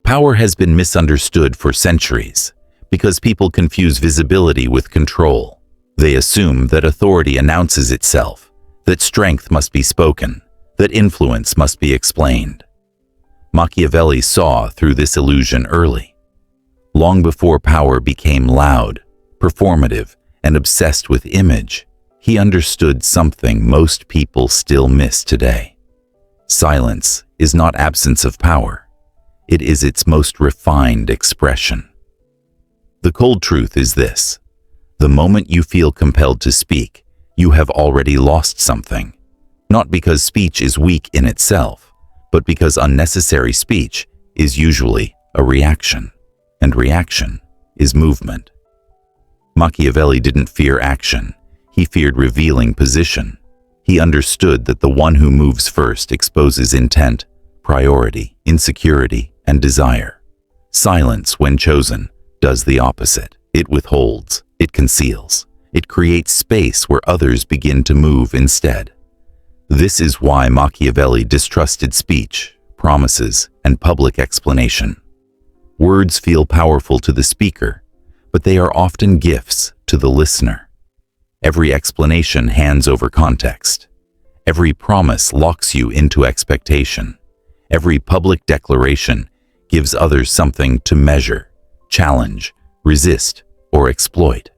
Power has been misunderstood for centuries because people confuse visibility with control. They assume that authority announces itself, that strength must be spoken, that influence must be explained. Machiavelli saw through this illusion early. Long before power became loud, performative, and obsessed with image, he understood something most people still miss today. Silence is not absence of power. It is its most refined expression. The cold truth is this: the moment you feel compelled to speak, you have already lost something. Not because speech is weak in itself, but because unnecessary speech is usually a reaction, and reaction is movement. Machiavelli didn't fear action. He feared revealing position. He understood that the one who moves first exposes intent, priority, insecurity, and desire. Silence, when chosen, does the opposite. It withholds, it conceals, it creates space where others begin to move instead. This is why Machiavelli distrusted speech, promises, and public explanation. Words feel powerful to the speaker, but they are often gifts to the listener. Every explanation hands over context. Every promise locks you into expectation. Every public declaration gives others something to measure, challenge, resist, or exploit.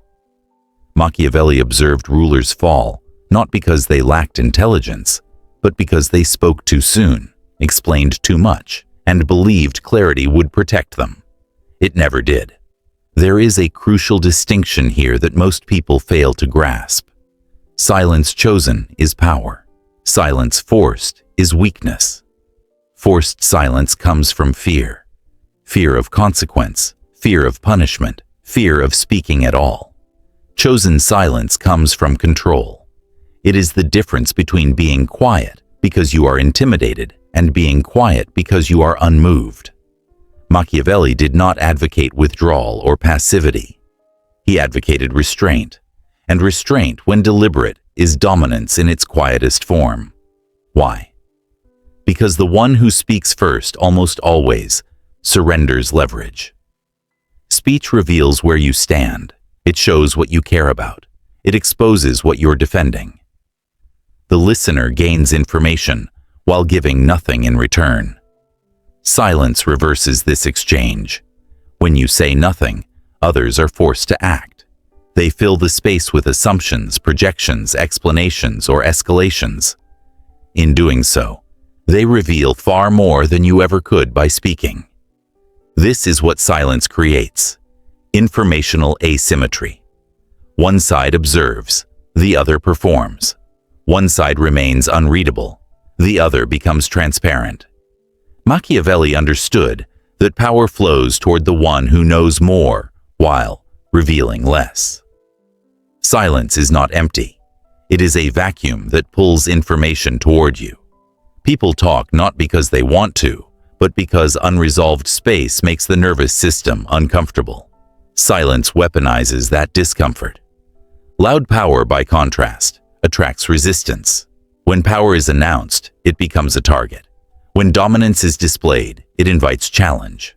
Machiavelli observed rulers fall, not because they lacked intelligence, but because they spoke too soon, explained too much, and believed clarity would protect them. It never did. There is a crucial distinction here that most people fail to grasp. Silence chosen is power. Silence forced is weakness. Forced silence comes from fear. Fear of consequence, fear of punishment, fear of speaking at all. Chosen silence comes from control. It is the difference between being quiet because you are intimidated and being quiet because you are unmoved. Machiavelli did not advocate withdrawal or passivity. He advocated restraint, and restraint, when deliberate, is dominance in its quietest form. Why? Because the one who speaks first almost always surrenders leverage. Speech reveals where you stand. It shows what you care about. It exposes what you're defending. The listener gains information while giving nothing in return. Silence reverses this exchange. When you say nothing, others are forced to act. They fill the space with assumptions, projections, explanations, or escalations. In doing so, they reveal far more than you ever could by speaking. This is what silence creates: informational asymmetry. One side observes, the other performs. One side remains unreadable, the other becomes transparent. Machiavelli understood that power flows toward the one who knows more while revealing less. Silence is not empty. It is a vacuum that pulls information toward you. People talk not because they want to, but because unresolved space makes the nervous system uncomfortable. Silence weaponizes that discomfort. Loud power, by contrast, attracts resistance. When power is announced, it becomes a target. When dominance is displayed, it invites challenge.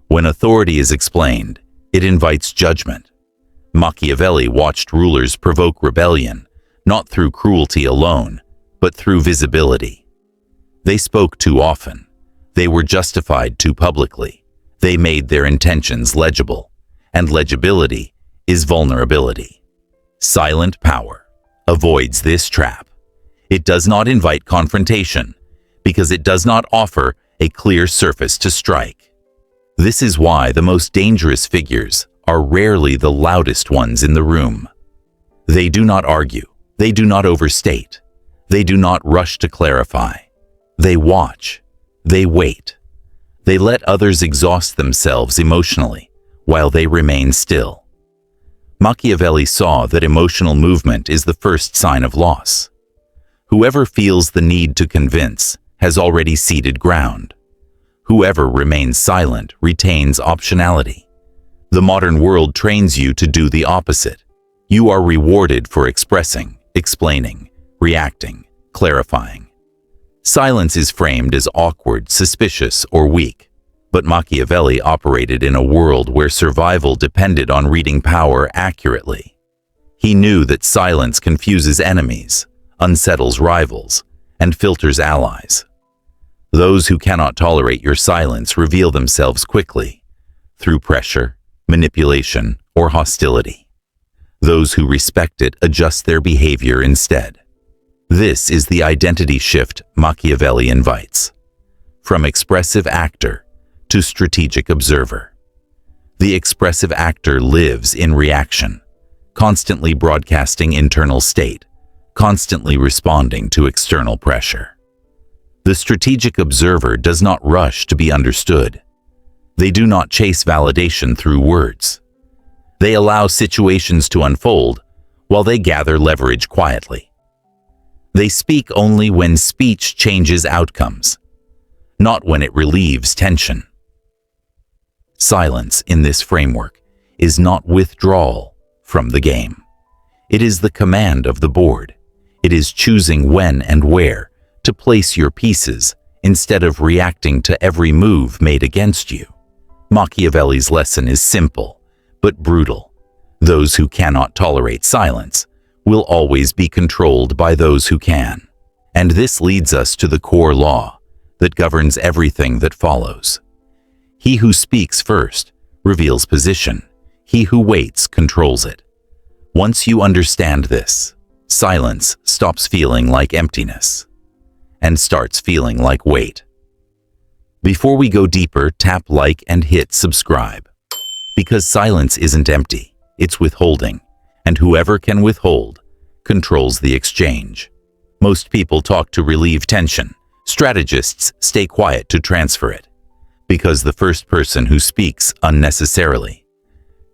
When authority is explained, it invites judgment. Machiavelli watched rulers provoke rebellion, not through cruelty alone, but through visibility. They spoke too often. They were justified too publicly. They made their intentions legible, and legibility is vulnerability. Silent power avoids this trap. It does not invite confrontation, because it does not offer a clear surface to strike. This is why the most dangerous figures are rarely the loudest ones in the room. They do not argue. They do not overstate. They do not rush to clarify. They watch. They wait. They let others exhaust themselves emotionally while they remain still. Machiavelli saw that emotional movement is the first sign of loss. Whoever feels the need to convince has already ceded ground. Whoever remains silent retains optionality. The modern world trains you to do the opposite. You are rewarded for expressing, explaining, reacting, clarifying. Silence is framed as awkward, suspicious, or weak. But Machiavelli operated in a world where survival depended on reading power accurately. He knew that silence confuses enemies, unsettles rivals, and filters allies. Those who cannot tolerate your silence reveal themselves quickly, through pressure, manipulation, or hostility. Those who respect it adjust their behavior instead. This is the identity shift Machiavelli invites. From expressive actor to strategic observer. The expressive actor lives in reaction, constantly broadcasting internal state, constantly responding to external pressure. The strategic observer does not rush to be understood. They do not chase validation through words. They allow situations to unfold while they gather leverage quietly. They speak only when speech changes outcomes, not when it relieves tension. Silence in this framework is not withdrawal from the game. It is the command of the board. It is choosing when and where to place your pieces instead of reacting to every move made against you. Machiavelli's lesson is simple, but brutal. Those who cannot tolerate silence will always be controlled by those who can. And this leads us to the core law that governs everything that follows. He who speaks first reveals position. He who waits controls it. Once you understand this, silence stops feeling like emptiness and starts feeling like weight. Before we go deeper, tap like and hit subscribe. Because silence isn't empty, it's withholding, and whoever can withhold controls the exchange. Most people talk to relieve tension. Strategists stay quiet to transfer it, because the first person who speaks unnecessarily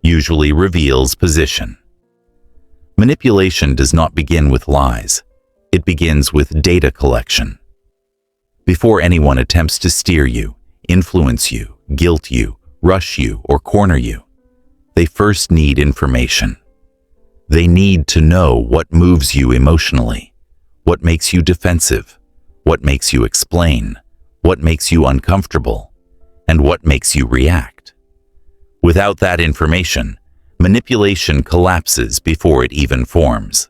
usually reveals position. Manipulation does not begin with lies. It begins with data collection. Before anyone attempts to steer you, influence you, guilt you, rush you, or corner you, they first need information. They need to know what moves you emotionally, what makes you defensive, what makes you explain, what makes you uncomfortable, and what makes you react. Without that information, manipulation collapses before it even forms.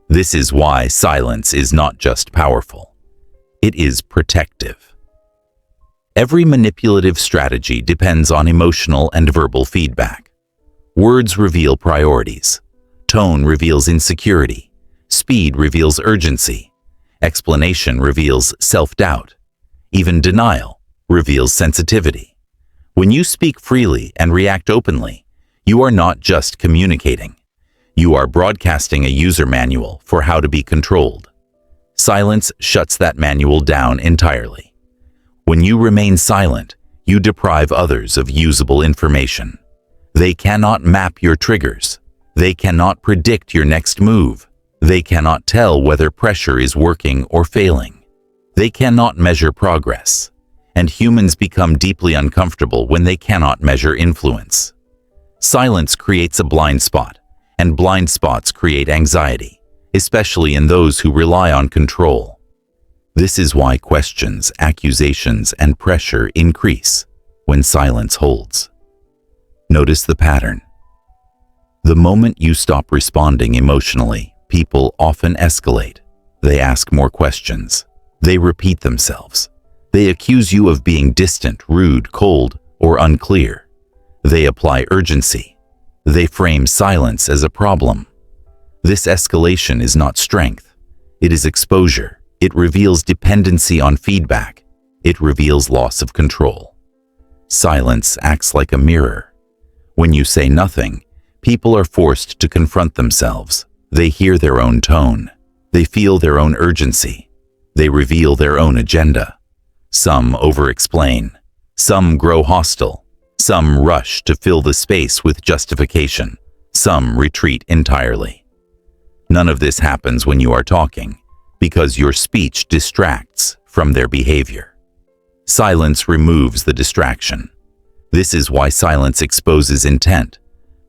This is why silence is not just powerful. It is protective. Every manipulative strategy depends on emotional and verbal feedback. Words reveal priorities. Tone reveals insecurity. Speed reveals urgency. Explanation reveals self-doubt. Even denial reveals sensitivity. When you speak freely and react openly, you are not just communicating. You are broadcasting a user manual for how to be controlled. Silence shuts that manual down entirely. When you remain silent, you deprive others of usable information. They cannot map your triggers. They cannot predict your next move. They cannot tell whether pressure is working or failing. They cannot measure progress. And humans become deeply uncomfortable when they cannot measure influence. Silence creates a blind spot, and blind spots create anxiety, especially in those who rely on control. This is why questions, accusations, and pressure increase when silence holds. Notice the pattern. The moment you stop responding emotionally, people often escalate. They ask more questions. They repeat themselves. They accuse you of being distant, rude, cold, or unclear. They apply urgency. They frame silence as a problem. This escalation is not strength. It is exposure. It reveals dependency on feedback. It reveals loss of control. Silence acts like a mirror. When you say nothing, people are forced to confront themselves. They hear their own tone. They feel their own urgency. They reveal their own agenda. Some over-explain. Some grow hostile. Some rush to fill the space with justification. Some retreat entirely. None of this happens when you are talking, because your speech distracts from their behavior. Silence removes the distraction. This is why silence exposes intent,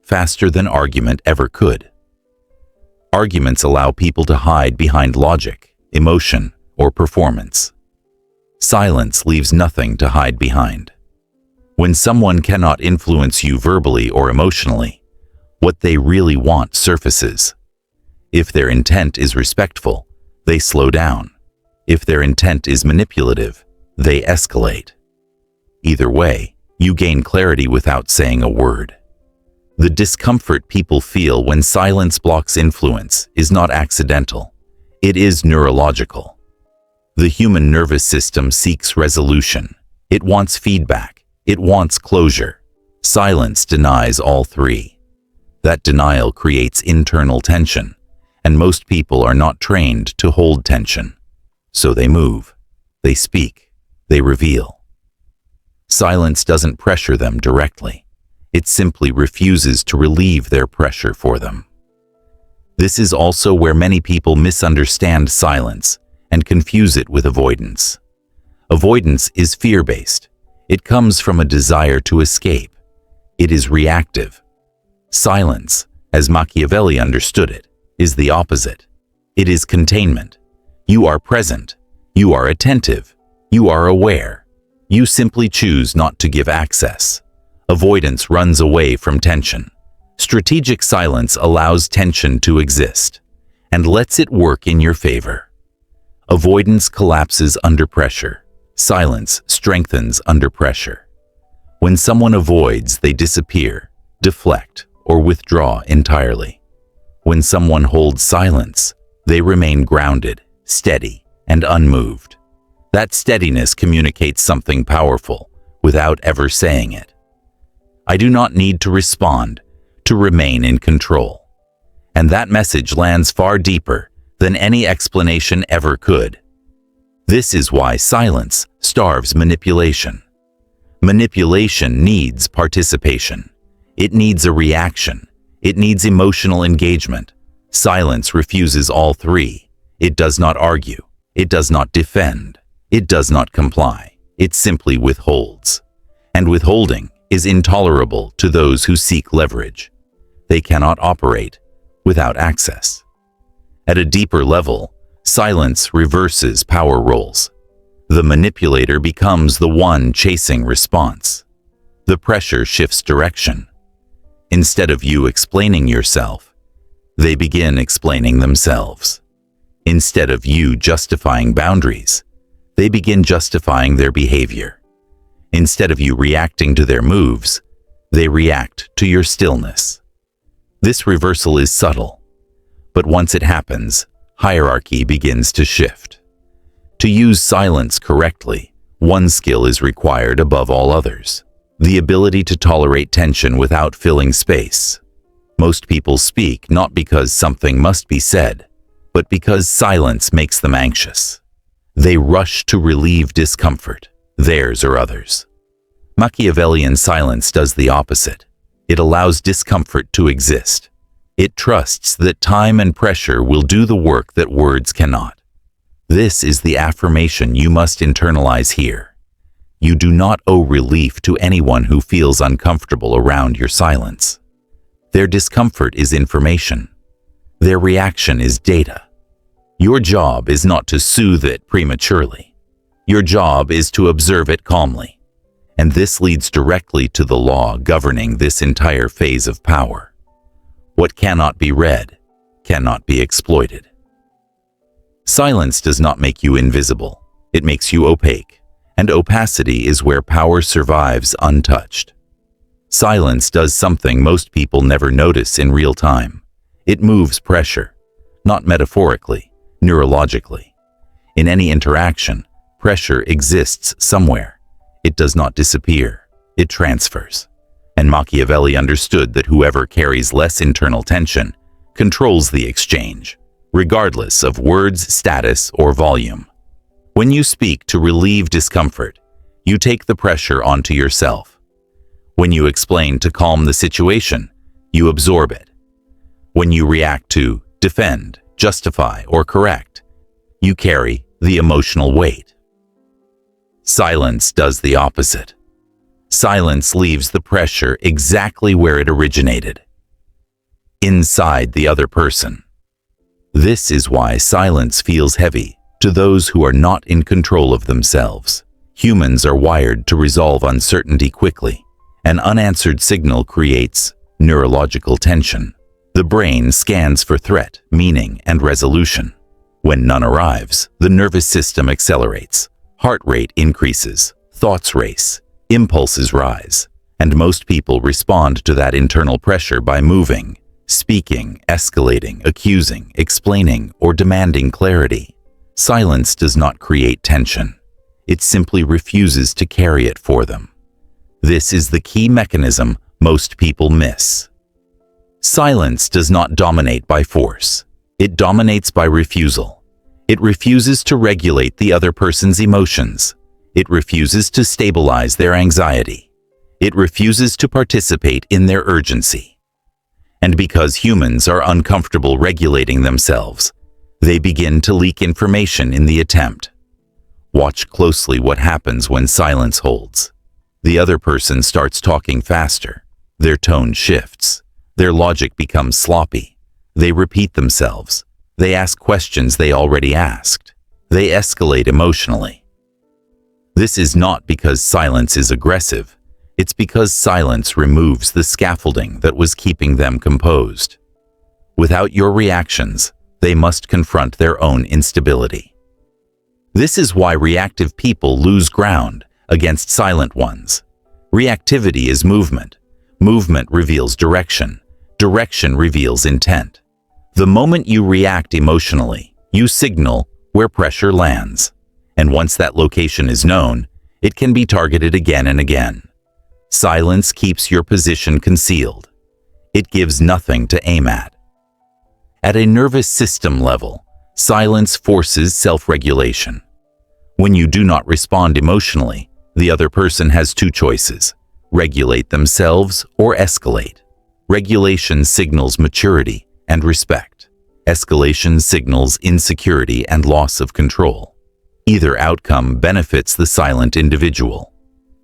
faster than argument ever could. Arguments allow people to hide behind logic, emotion, or performance. Silence leaves nothing to hide behind. When someone cannot influence you verbally or emotionally, what they really want surfaces. If their intent is respectful, they slow down. If their intent is manipulative, they escalate. Either way, you gain clarity without saying a word. The discomfort people feel when silence blocks influence is not accidental. It is neurological. The human nervous system seeks resolution. It wants feedback. It wants closure. Silence denies all three. That denial creates internal tension, and most people are not trained to hold tension. So they move, they speak, they reveal. Silence doesn't pressure them directly. It simply refuses to relieve their pressure for them. This is also where many people misunderstand silence and confuse it with avoidance. Avoidance is fear-based. It comes from a desire to escape. It is reactive. Silence, as Machiavelli understood it, is the opposite. It is containment. You are present. You are attentive. You are aware. You simply choose not to give access. Avoidance runs away from tension. Strategic silence allows tension to exist and lets it work in your favor. Avoidance collapses under pressure. Silence strengthens under pressure. When someone avoids, they disappear, deflect, or withdraw entirely. When someone holds silence, they remain grounded, steady, and unmoved. That steadiness communicates something powerful without ever saying it. I do not need to respond to remain in control. And that message lands far deeper than any explanation ever could. This is why silence starves manipulation. Manipulation needs participation. It needs a reaction. It needs emotional engagement. Silence refuses all three. It does not argue. It does not defend. It does not comply. It simply withholds. And withholding is intolerable to those who seek leverage. They cannot operate without access. At a deeper level, silence reverses power roles. The manipulator becomes the one chasing response. The pressure shifts direction. Instead of you explaining yourself, they begin explaining themselves. Instead of you justifying boundaries, they begin justifying their behavior. Instead of you reacting to their moves, they react to your stillness. This reversal is subtle, but once it happens, hierarchy begins to shift. To use silence correctly, one skill is required above all others: the ability to tolerate tension without filling space. Most people speak not because something must be said, but because silence makes them anxious. They rush to relieve discomfort, theirs or others. Machiavellian silence does the opposite. It allows discomfort to exist. It trusts that time and pressure will do the work that words cannot. This is the affirmation you must internalize here. You do not owe relief to anyone who feels uncomfortable around your silence. Their discomfort is information. Their reaction is data. Your job is not to soothe it prematurely. Your job is to observe it calmly. And this leads directly to the law governing this entire phase of power. What cannot be read cannot be exploited. Silence does not make you invisible. It makes you opaque, and opacity is where power survives untouched. Silence does something most people never notice in real time. It moves pressure, not metaphorically, neurologically. In any interaction, pressure exists somewhere. It does not disappear. It transfers. And Machiavelli understood that whoever carries less internal tension controls the exchange, regardless of words' status or volume. When you speak to relieve discomfort, you take the pressure onto yourself. When you explain to calm the situation, you absorb it. When you react to defend, justify, or correct, you carry the emotional weight. Silence does the opposite. Silence leaves the pressure exactly where it originated, inside the other person. This is why silence feels heavy to those who are not in control of themselves. Humans are wired to resolve uncertainty quickly. An unanswered signal creates neurological tension. The brain scans for threat, meaning, and resolution. When none arrives, the nervous system accelerates. Heart rate increases, thoughts race, impulses rise, and most people respond to that internal pressure by moving, speaking, escalating, accusing, explaining, or demanding clarity. Silence does not create tension. It simply refuses to carry it for them. This is the key mechanism most people miss. Silence does not dominate by force. It dominates by refusal. It refuses to regulate the other person's emotions. It refuses to stabilize their anxiety. It refuses to participate in their urgency. And because humans are uncomfortable regulating themselves, they begin to leak information in the attempt. Watch closely what happens when silence holds. The other person starts talking faster. Their tone shifts. Their logic becomes sloppy. They repeat themselves. They ask questions they already asked. They escalate emotionally. This is not because silence is aggressive. It's because silence removes the scaffolding that was keeping them composed. Without your reactions, they must confront their own instability. This is why reactive people lose ground against silent ones. Reactivity is movement. Movement reveals direction. Direction reveals intent. The moment you react emotionally, you signal where pressure lands. And once that location is known, it can be targeted again and again. Silence keeps your position concealed. It gives nothing to aim at. At a nervous system level, silence forces self-regulation. When you do not respond emotionally, the other person has two choices: regulate themselves or escalate. Regulation signals maturity and respect. Escalation signals insecurity and loss of control. Either outcome benefits the silent individual.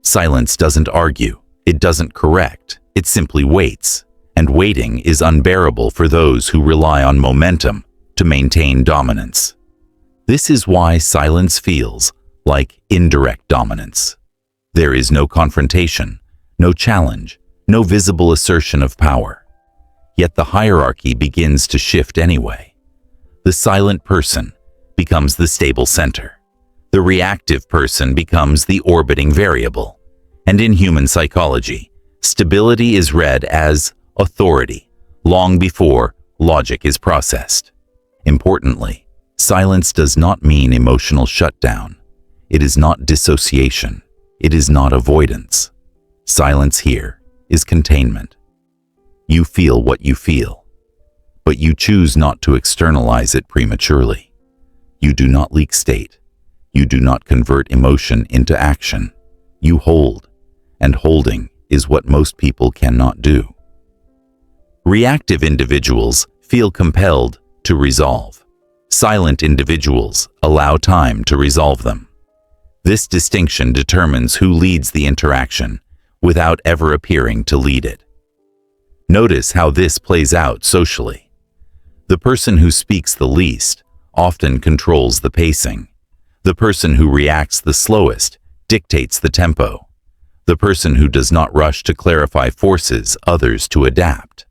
Silence doesn't argue, it doesn't correct, it simply waits. And waiting is unbearable for those who rely on momentum to maintain dominance. This is why silence feels like indirect dominance. There is no confrontation, no challenge, no visible assertion of power. Yet the hierarchy begins to shift anyway. The silent person becomes the stable center. The reactive person becomes the orbiting variable. And in human psychology, stability is read as authority long before logic is processed. Importantly, silence does not mean emotional shutdown. It is not dissociation. It is not avoidance. Silence here is containment. You feel what you feel, but you choose not to externalize it prematurely. You do not leak state. You do not convert emotion into action. You hold, and holding is what most people cannot do. Reactive individuals feel compelled to resolve. Silent individuals allow time to resolve them. This distinction determines who leads the interaction without ever appearing to lead it. Notice how this plays out socially. The person who speaks the least often controls the pacing. The person who reacts the slowest dictates the tempo. The person who does not rush to clarify forces others to adapt.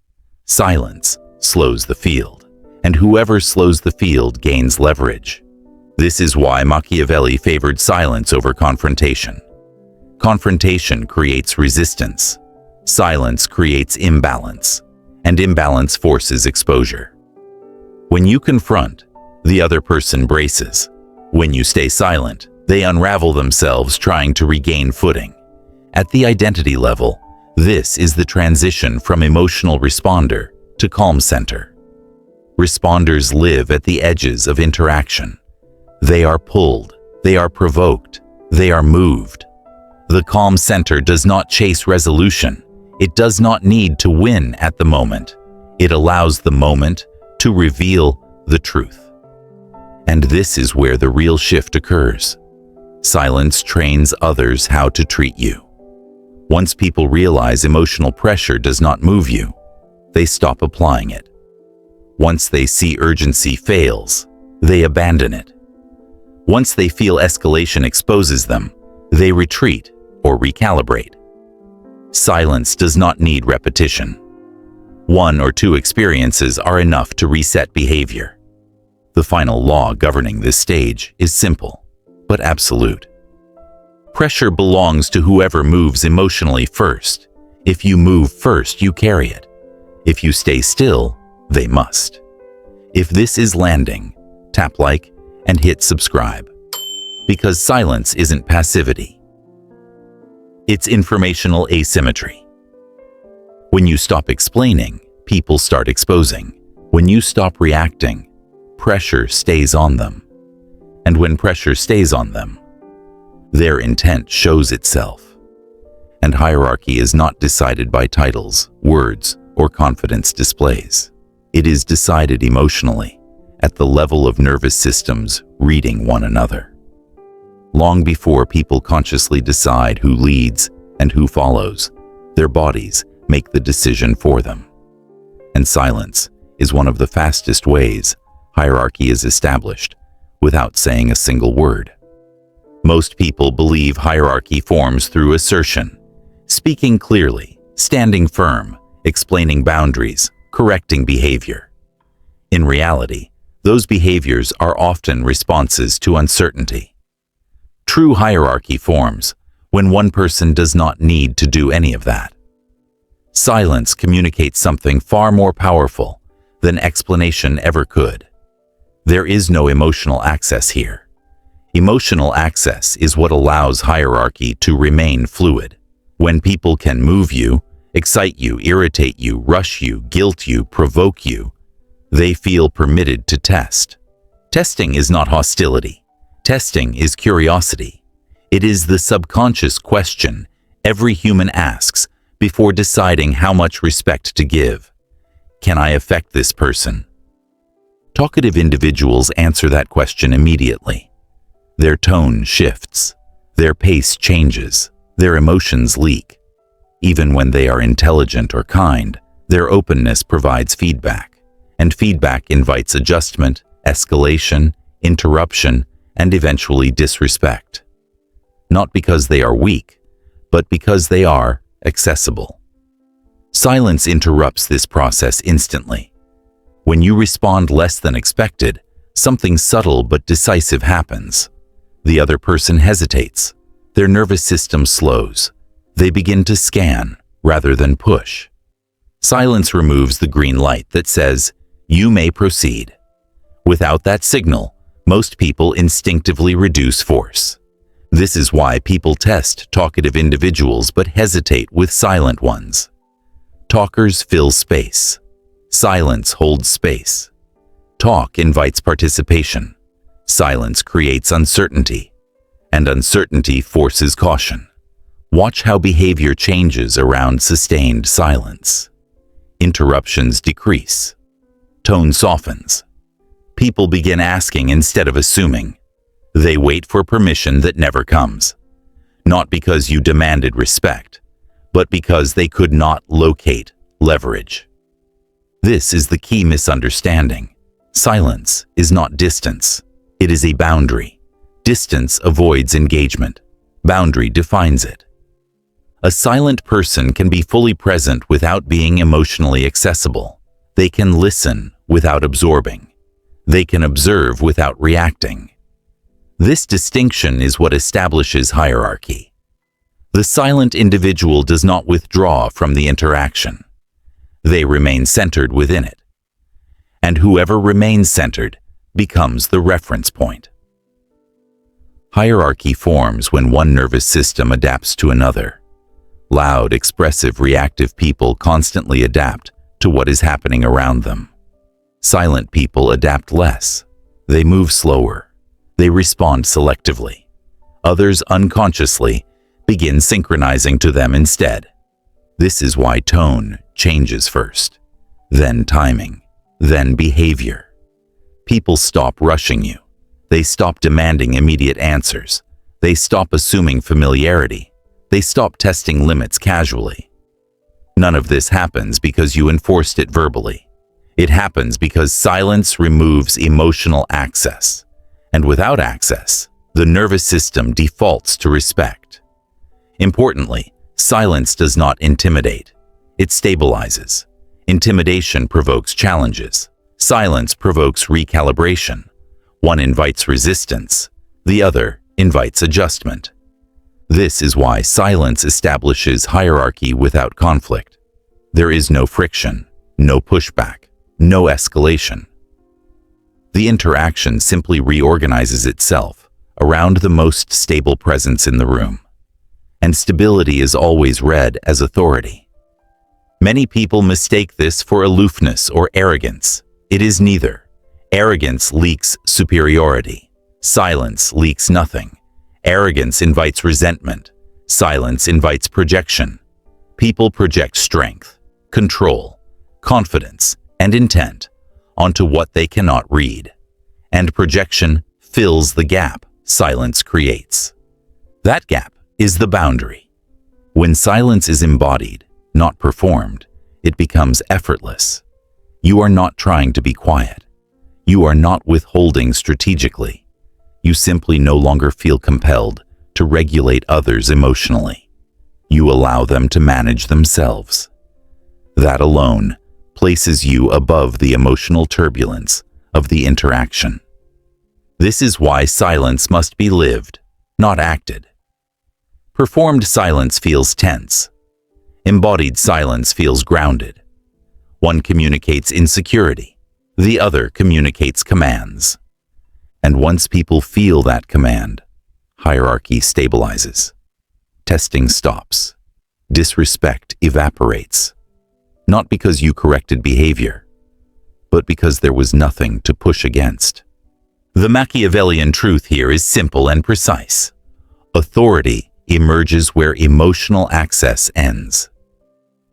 Silence slows the field, and whoever slows the field gains leverage. This is why Machiavelli favored silence over confrontation. Confrontation creates resistance. Silence creates imbalance, and imbalance forces exposure. When you confront, the other person braces. When you stay silent, they unravel themselves trying to regain footing. At the identity level, this is the transition from emotional responder to calm center. Responders live at the edges of interaction. They are pulled, they are provoked, they are moved. The calm center does not chase resolution. It does not need to win at the moment. It allows the moment to reveal the truth. And this is where the real shift occurs. Silence trains others how to treat you. Once people realize emotional pressure does not move you, they stop applying it. Once they see urgency fails, they abandon it. Once they feel escalation exposes them, They retreat or recalibrate. Silence does not need repetition. One or two experiences are enough to reset behavior. The final law governing this stage is simple, but absolute. Pressure belongs to whoever moves emotionally first. If you move first, you carry it. If you stay still, they must. If this is landing, tap like and hit subscribe. Because silence isn't passivity. It's informational asymmetry. When you stop explaining, people start exposing. When you stop reacting, pressure stays on them. And when pressure stays on them, their intent shows itself. And hierarchy is not decided by titles, words, or confidence displays. It is decided emotionally, at the level of nervous systems reading one another. Long before people consciously decide who leads and who follows, their bodies make the decision for them. And silence is one of the fastest ways hierarchy is established without saying a single word. Most people believe hierarchy forms through assertion, speaking clearly, standing firm, explaining boundaries, correcting behavior. In reality, those behaviors are often responses to uncertainty. True hierarchy forms when one person does not need to do any of that. Silence communicates something far more powerful than explanation ever could. There is no emotional access here. Emotional access is what allows hierarchy to remain fluid. When people can move you, excite you, irritate you, rush you, guilt you, provoke you, they feel permitted to test. Testing is not hostility. Testing is curiosity. It is the subconscious question every human asks before deciding how much respect to give. Can I affect this person? Talkative individuals answer that question immediately. Their tone shifts. Their pace changes. Their emotions leak. Even when they are intelligent or kind, their openness provides feedback, and feedback invites adjustment, escalation, interruption, and eventually disrespect. Not because they are weak, but because they are accessible. Silence interrupts this process instantly. When you respond less than expected, something subtle but decisive happens. The other person hesitates. Their nervous system slows. They begin to scan rather than push. Silence removes the green light that says, "You may proceed." Without that signal, most people instinctively reduce force. This is why people test talkative individuals but hesitate with silent ones. Talkers fill space. Silence holds space. Talk invites participation. Silence creates uncertainty. And uncertainty forces caution. Watch how behavior changes around sustained silence. Interruptions decrease. Tone softens. People begin asking instead of assuming. They wait for permission that never comes. Not because you demanded respect, but because they could not locate leverage. This is the key misunderstanding. Silence is not distance. It is a boundary. Distance avoids engagement. Boundary defines it. A silent person can be fully present without being emotionally accessible. They can listen without absorbing. They can observe without reacting. This distinction is what establishes hierarchy. The silent individual does not withdraw from the interaction. They remain centered within it. And whoever remains centered becomes the reference point. Hierarchy forms when one nervous system adapts to another. Loud, expressive, reactive people constantly adapt to what is happening around them. Silent people adapt less. They move slower. They respond selectively. Others unconsciously begin synchronizing to them instead. This is why tone changes first, then timing, then behavior. People stop rushing you. They stop demanding immediate answers. They stop assuming familiarity. They stop testing limits casually. None of this happens because you enforced it verbally. It happens because silence removes emotional access. And without access, The nervous system defaults to respect. Importantly, silence does not intimidate. It stabilizes. Intimidation provokes challenges. Silence provokes recalibration. One invites resistance. The other invites adjustment. This is why silence establishes hierarchy without conflict. There is no friction, no pushback, no escalation. The interaction simply reorganizes itself around the most stable presence in the room. And stability is always read as authority. Many people mistake this for aloofness or arrogance. It is neither. Arrogance leaks superiority. Silence leaks nothing. Arrogance invites resentment. Silence invites projection. People project strength, control, confidence, and intent onto what they cannot read. And projection fills the gap silence creates. That gap is the boundary. When silence is embodied, not performed, it becomes effortless. You are not trying to be quiet. You are not withholding strategically. You simply no longer feel compelled to regulate others emotionally. You allow them to manage themselves. That alone places you above the emotional turbulence of the interaction. This is why silence must be lived, not acted. Performed silence feels tense. Embodied silence feels grounded. One communicates insecurity. The other communicates commands. And once people feel that command, hierarchy stabilizes. Testing stops. Disrespect evaporates. Not because you corrected behavior, but because there was nothing to push against. The Machiavellian truth here is simple and precise. Authority emerges where emotional access ends.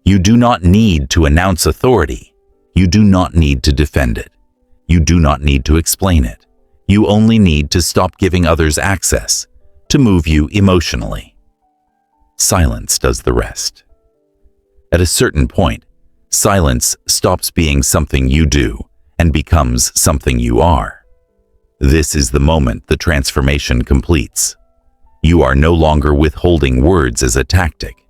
You do not need to announce authority. You do not need to defend it. You do not need to explain it. You only need to stop giving others access to move you emotionally. Silence does the rest. At a certain point, silence stops being something you do and becomes something you are. This is the moment the transformation completes. You are no longer withholding words as a tactic.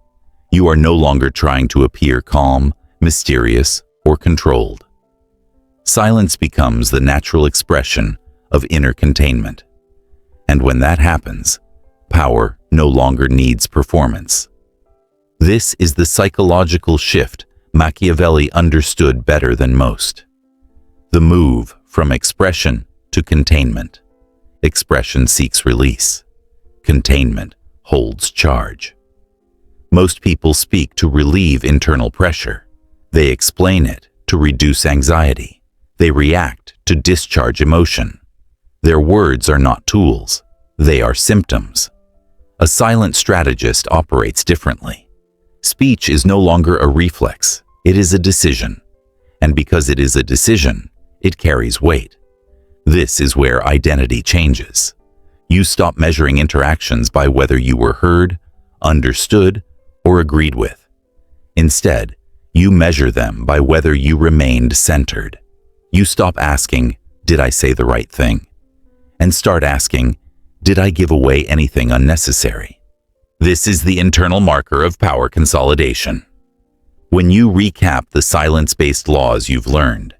You are no longer trying to appear calm, mysterious, or controlled. Silence becomes the natural expression of inner containment. And when that happens, power no longer needs performance. This is the psychological shift Machiavelli understood better than most. The move from expression to containment. Expression seeks release. Containment holds charge. Most people speak to relieve internal pressure. They explain it to reduce anxiety. They react to discharge emotion. Their words are not tools. They are symptoms. A silent strategist operates differently. Speech is no longer a reflex. It is a decision. And because it is a decision, it carries weight. This is where identity changes. You stop measuring interactions by whether you were heard, understood, or agreed with. Instead, you measure them by whether you remained centered. You stop asking, "Did I say the right thing?" and start asking, "Did I give away anything unnecessary?" This is the internal marker of power consolidation. When you recap the silence-based laws you've learned,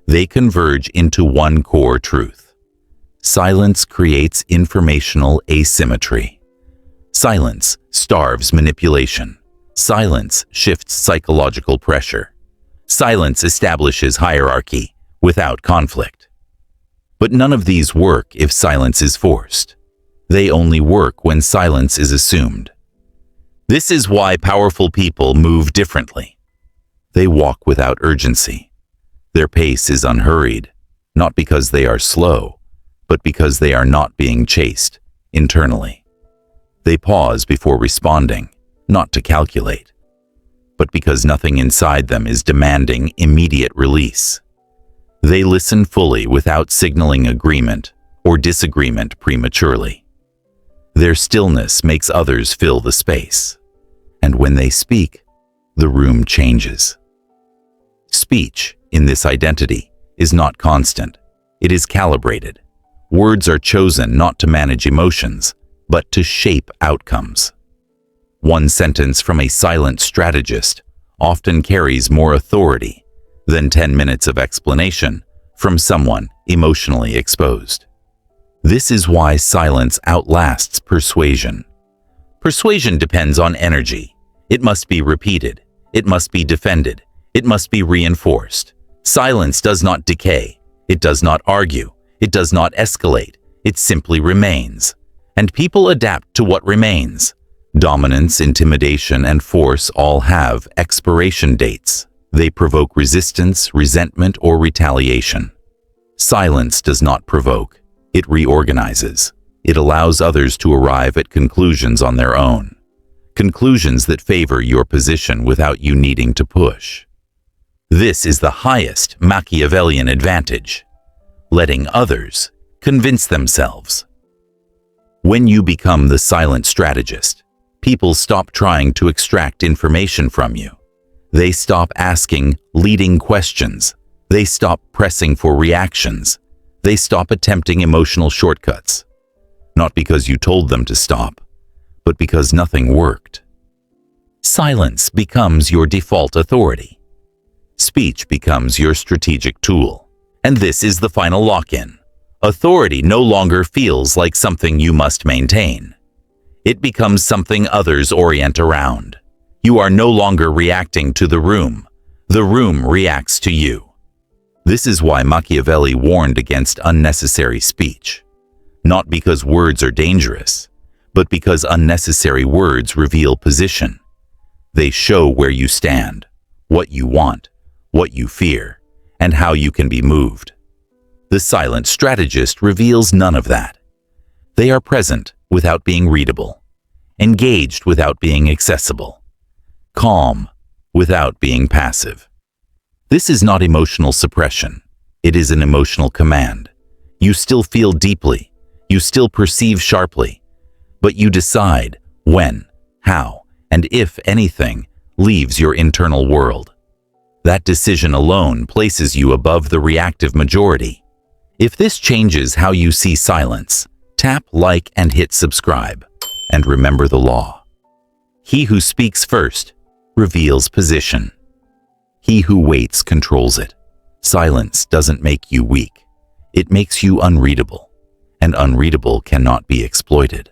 they converge into one core truth. Silence creates informational asymmetry. Silence starves manipulation. Silence shifts psychological pressure. Silence establishes hierarchy without conflict. But none of these work if silence is forced. They only work when silence is assumed. This is why powerful people move differently. They walk without urgency. Their pace is unhurried, not because they are slow, but because they are not being chased internally. They pause before responding, not to calculate, but because nothing inside them is demanding immediate release. They listen fully without signaling agreement or disagreement prematurely. Their stillness makes others fill the space. And when they speak, the room changes. Speech, in this identity, is not constant. It is calibrated. Words are chosen not to manage emotions, but to shape outcomes. One sentence from a silent strategist often carries more authority than 10 minutes of explanation from someone emotionally exposed. This is why silence outlasts persuasion. Persuasion depends on energy. It must be repeated. It must be defended. It must be reinforced. Silence does not decay. It does not argue. It does not escalate. It simply remains. And people adapt to what remains. Dominance, intimidation, and force all have expiration dates. They provoke resistance, resentment, or retaliation. Silence does not provoke. It reorganizes. It allows others to arrive at conclusions on their own. Conclusions that favor your position without you needing to push. This is the highest Machiavellian advantage. Letting others convince themselves. When you become the silent strategist, people stop trying to extract information from you. They stop asking leading questions. They stop pressing for reactions. They stop attempting emotional shortcuts. Not because you told them to stop, but because nothing worked. Silence becomes your default authority. Speech becomes your strategic tool. And this is the final lock-in. Authority no longer feels like something you must maintain. It becomes something others orient around. You are no longer reacting to the room. The room reacts to you. This is why Machiavelli warned against unnecessary speech. Not because words are dangerous, but because unnecessary words reveal position. They show where you stand, what you want, what you fear, and how you can be moved. The silent strategist reveals none of that. They are present without being readable, engaged without being accessible, calm without being passive. This is not emotional suppression. It is an emotional command. You still feel deeply. You still perceive sharply. But you decide when, how, and if anything leaves your internal world. That decision alone places you above the reactive majority. If this changes how you see silence, tap like and hit subscribe. And remember the law. He who speaks first reveals position. He who waits controls it. Silence doesn't make you weak. It makes you unreadable. And unreadable cannot be exploited.